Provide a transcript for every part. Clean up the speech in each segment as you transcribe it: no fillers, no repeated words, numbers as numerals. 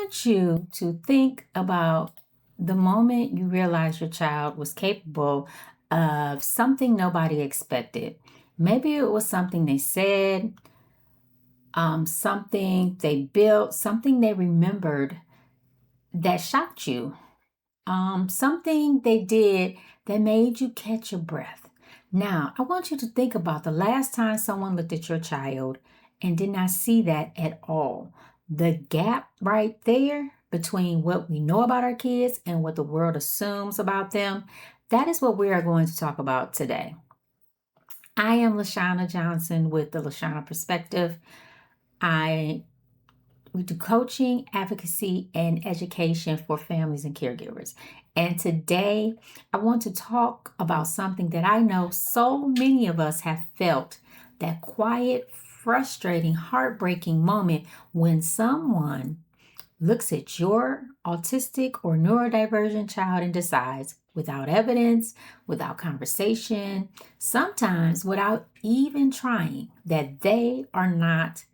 want you to think about the moment you realized your child was capable of something nobody expected. Maybe it was something they said, something they built, something they remembered that shocked you, something they did that made you catch your breath. Now, I want you to think about the last time someone looked at your child and did not see that at all. The gap right there between what we know about our kids and what the world assumes about them, that is what we are going to talk about today. I am Lashana Johnson with the Lashana Perspective. I we do coaching, advocacy, and education for families and caregivers. And today, I want to talk about something that I know so many of us have felt, that quiet, frustrating, heartbreaking moment when someone looks at your autistic or neurodivergent child and decides, without evidence, without conversation, sometimes without even trying, that they are not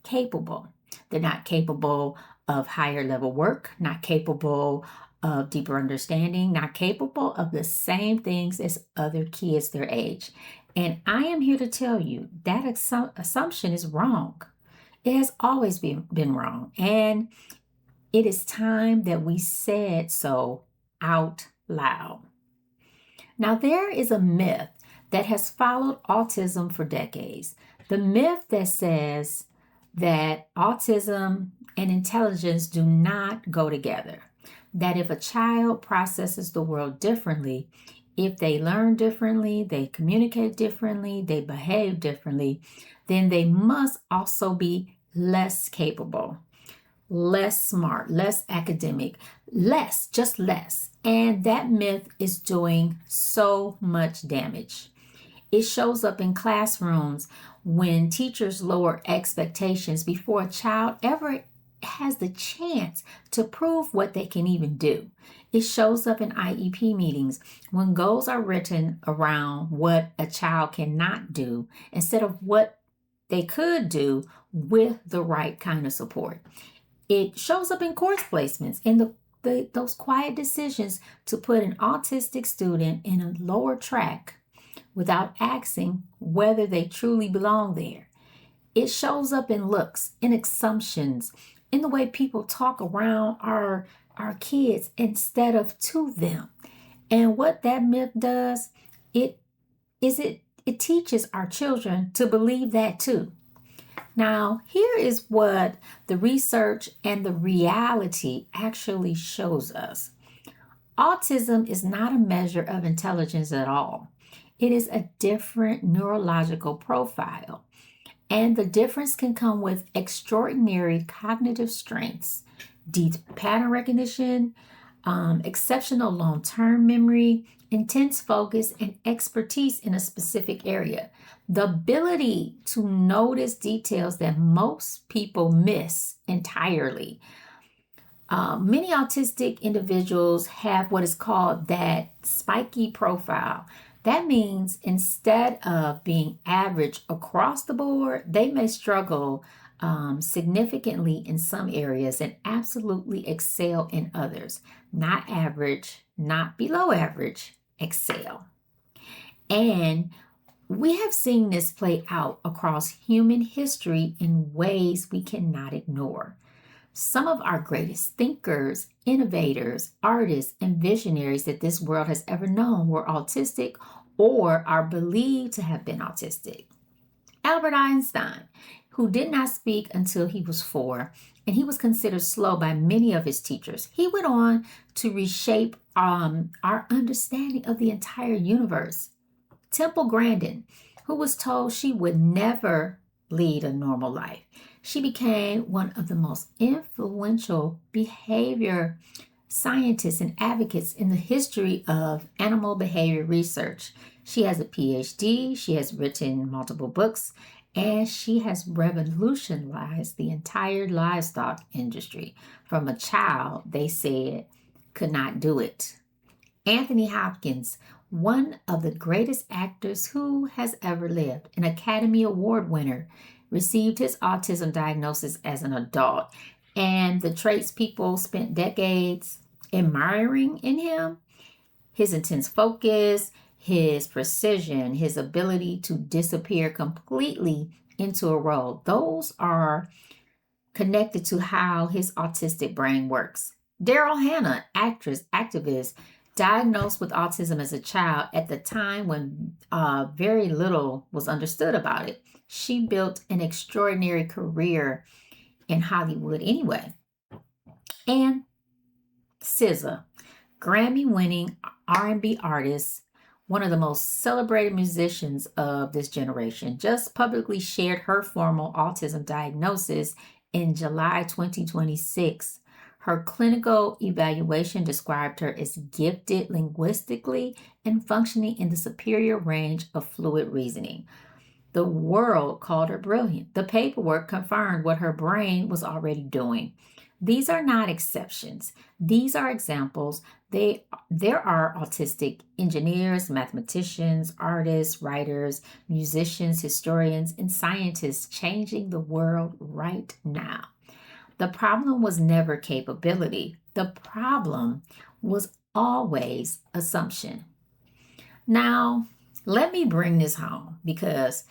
capable. They're not capable of higher level work, not capable of deeper understanding, not capable of the same things as other kids their age. And I am here to tell you that assumption is wrong. It has always been wrong. And it is time that we said so out loud. Now, there is a myth that has followed autism for decades. The myth that says that autism and intelligence do not go together. That if a child processes the world differently, if they learn differently, they communicate differently, they behave differently, then they must also be less capable, less smart, less academic, just less. And that myth is doing so much damage. It shows up in classrooms when teachers lower expectations before a child ever has the chance to prove what they can even do. It shows up in IEP meetings when goals are written around what a child cannot do instead of what they could do with the right kind of support. It shows up in course placements, in those quiet decisions to put an autistic student in a lower track without asking whether they truly belong there. It shows up in looks, in assumptions, in the way people talk around our kids instead of to them. And what that myth does, it teaches our children to believe that too. Now, here is what the research and the reality actually shows us. Autism is not a measure of intelligence at all. It is a different neurological profile. And the difference can come with extraordinary cognitive strengths, deep pattern recognition, exceptional long-term memory, intense focus, and expertise in a specific area. The ability to notice details that most people miss entirely. Many autistic individuals have what is called that spiky profile. That means instead of being average across the board, they may struggle significantly in some areas and absolutely excel in others. Not average, not below average, excel. And we have seen this play out across human history in ways we cannot ignore. Some of our greatest thinkers, innovators, artists, and visionaries that this world has ever known were autistic or are believed to have been autistic. Albert Einstein, who did not speak until he was 4, and he was considered slow by many of his teachers. He went on to reshape our understanding of the entire universe. Temple Grandin, who was told she would never lead a normal life. She became one of the most influential behavior scientists and advocates in the history of animal behavior research. She has a PhD, she has written multiple books, and she has revolutionized the entire livestock industry. From a child, they said, could not do it. Anthony Hopkins, one of the greatest actors who has ever lived, an Academy Award winner, received his autism diagnosis as an adult. And the traits people spent decades admiring in him, his intense focus, his precision, his ability to disappear completely into a role, those are connected to how his autistic brain works. Daryl Hannah, activist, diagnosed with autism as a child at the time when very little was understood about it. She built an extraordinary career in Hollywood anyway. And SZA, Grammy-winning R&B artist, one of the most celebrated musicians of this generation, just publicly shared her formal autism diagnosis in July 2026. Her clinical evaluation described her as gifted linguistically and functioning in the superior range of fluid reasoning. The world called her brilliant. The paperwork confirmed what her brain was already doing. These are not exceptions. These are examples. There are autistic engineers, mathematicians, artists, writers, musicians, historians, and scientists changing the world right now. The problem was never capability. The problem was always assumption. Now, let me bring this home because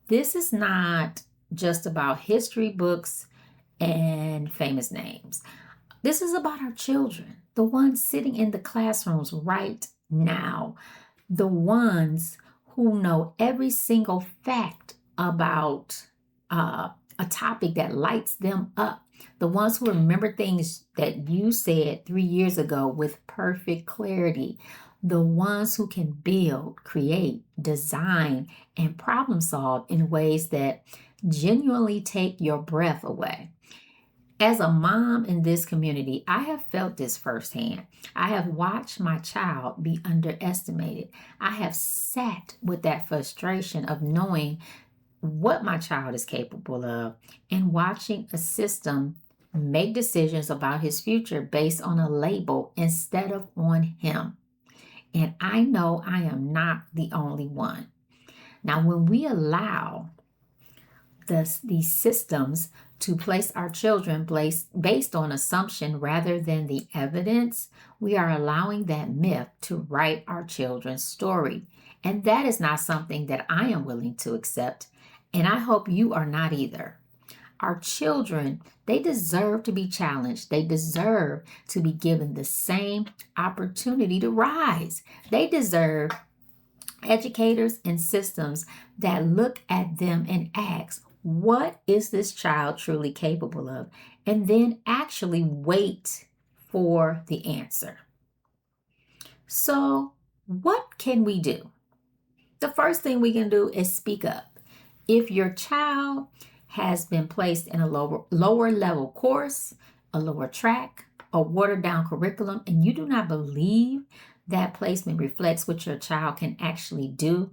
this is not just about history books and famous names. This is about our children, the ones sitting in the classrooms right now, the ones who know every single fact about a topic that lights them up, the ones who remember things that you said 3 years ago with perfect clarity, the ones who can build, create, design, and problem solve in ways that genuinely take your breath away. As a mom in this community, I have felt this firsthand. I have watched my child be underestimated. I have sat with that frustration of knowing what my child is capable of and watching a system make decisions about his future based on a label instead of on him. And I know I am not the only one. Now, when we allow these systems to place our children based on assumption rather than the evidence, we are allowing that myth to write our children's story. And that is not something that I am willing to accept. And I hope you are not either. Our children, they deserve to be challenged. They deserve to be given the same opportunity to rise. They deserve educators and systems that look at them and ask, what is this child truly capable of? And then actually wait for the answer. So, what can we do? The first thing we can do is speak up. If your child has been placed in a lower level course, a lower track, a watered down curriculum, and you do not believe that placement reflects what your child can actually do,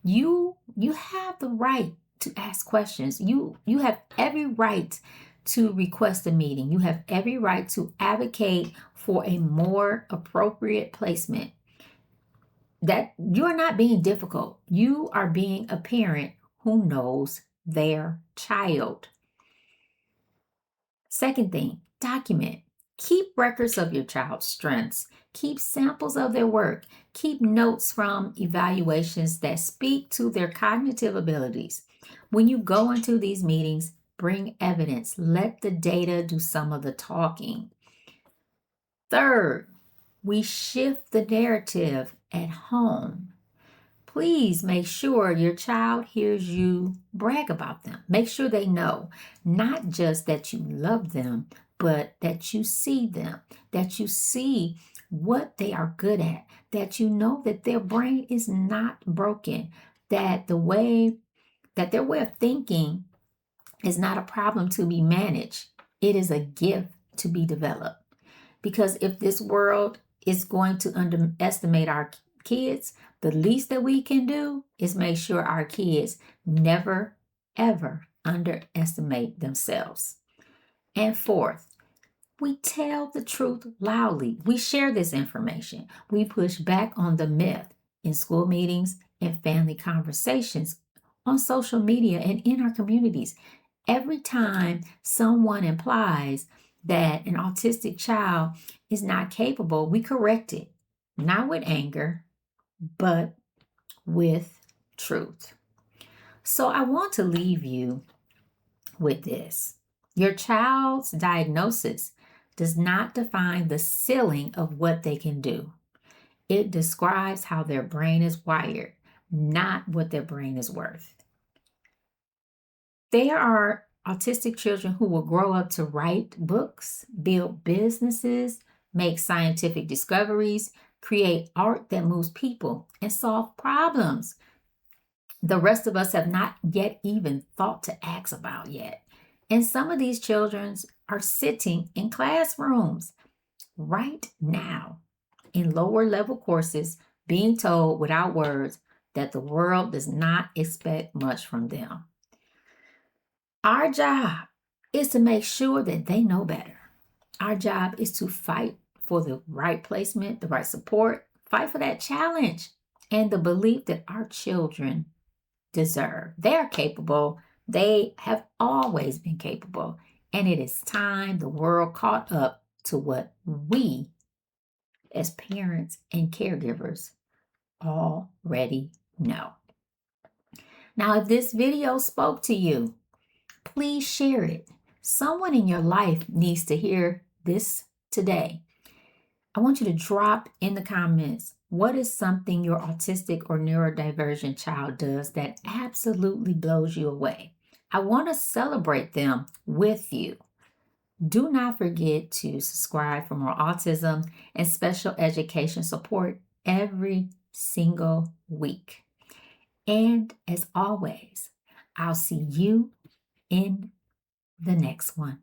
you have the right to ask questions. You have every right to request a meeting. You have every right to advocate for a more appropriate placement. That you are not being difficult. You are being a parent who knows their child. Second thing, document. Keep records of your child's strengths. Keep samples of their work. Keep notes from evaluations that speak to their cognitive abilities. When you go into these meetings, bring evidence. Let the data do some of the talking. Third, we shift the narrative at home. Please make sure your child hears you brag about them. Make sure they know not just that you love them, but that you see them, that you see what they are good at, that you know that their brain is not broken, that their way of thinking is not a problem to be managed. It is a gift to be developed. Because if this world is going to underestimate our kids, the least that we can do is make sure our kids never, ever underestimate themselves. And fourth, we tell the truth loudly. We share this information. We push back on the myth in school meetings and family conversations, on social media and in our communities. Every time someone implies that an autistic child is not capable, we correct it, not with anger, but with truth. So I want to leave you with this. Your child's diagnosis does not define the ceiling of what they can do. It describes how their brain is wired, not what their brain is worth. There are autistic children who will grow up to write books, build businesses, make scientific discoveries, create art that moves people, and solve problems the rest of us have not yet even thought to ask about yet. And some of these children are sitting in classrooms right now in lower level courses being told without words that the world does not expect much from them. Our job is to make sure that they know better. Our job is to fight for the right placement, the right support, fight for that challenge, and the belief that our children deserve. They're capable. They have always been capable. And it is time the world caught up to what we, as parents and caregivers, already know. Now, if this video spoke to you, please share it. Someone in your life needs to hear this today. I want you to drop in the comments, what is something your autistic or neurodivergent child does that absolutely blows you away? I want to celebrate them with you. Do not forget to subscribe for more autism and special education support every single week. And as always, I'll see you in the next one.